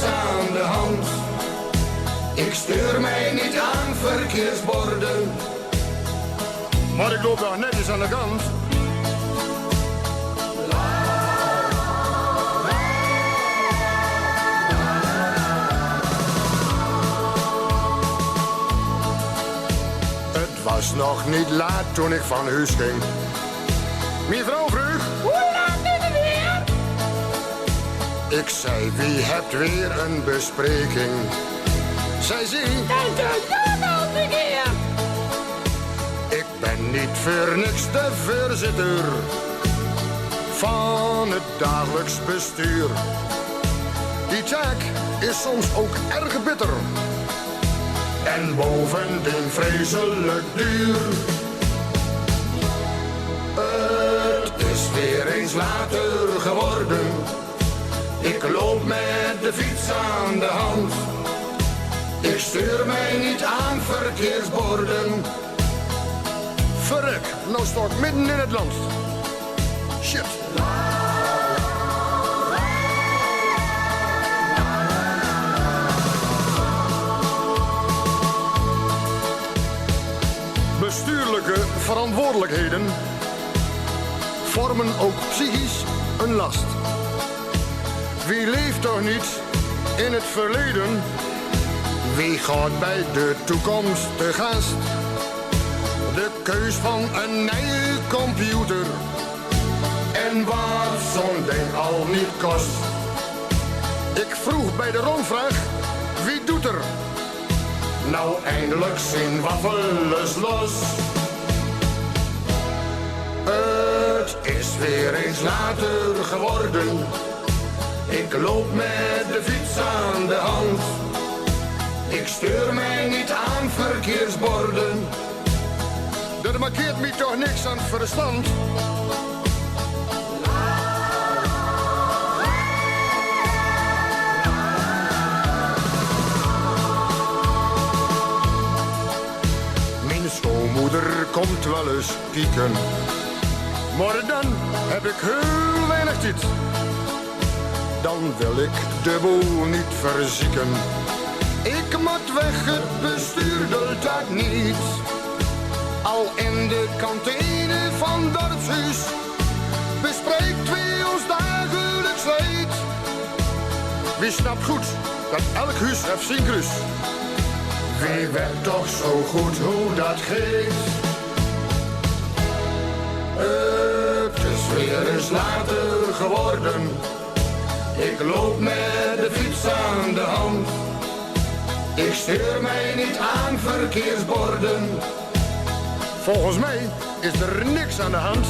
aan de hand. Ik stuur mij niet aan verkeersborden, maar ik loop daar netjes aan de kant. Het was nog niet laat toen ik van huis ging. Mevrouw vroeg: hoe laat is het weer? Ik zei: wie hebt weer een bespreking? Zij zei: Kijk eens, dat al een keer. ik ben niet voor niks de voorzitter van het dagelijks bestuur. Die taak is soms ook erg bitter en bovendien vreselijk duur. Het is weer eens later geworden. Ik loop met de fiets aan de hand. Ik stuur mij niet aan verkeersborden. Verrek, nou sta ik midden in het land. Shit. Bestuurlijke verantwoordelijkheden vormen ook psychisch een last. Wie leeft toch niet in het verleden? Wie gaat bij de toekomst te gast? De keus van een nieuwe computer en wat zo'n ding al niet kost. Ik vroeg bij de rondvraag: wie doet er? Nou eindelijk zijn waffels los. Het is weer eens later geworden. Ik loop met de fiets aan de hand. Ik stuur mij niet aan verkeersborden. Dat markeert me toch niks aan het verstand. Mijn schoonmoeder komt wel eens kieken, maar dan heb ik heel weinig tijd. Dan wil ik de boel niet verzieken. Ik moet weg, het bestuur doet dat niet. Al in de kantine van dorpshuis bespreekt wie ons dagelijks leed. Wie snapt goed dat elk huis heeft zijn kruis? Wie weet toch zo goed hoe dat gaat? Het is weer eens later geworden. Ik loop met de fiets aan de hand. Ik stuur mij niet aan verkeersborden. Volgens mij is er niks aan de hand.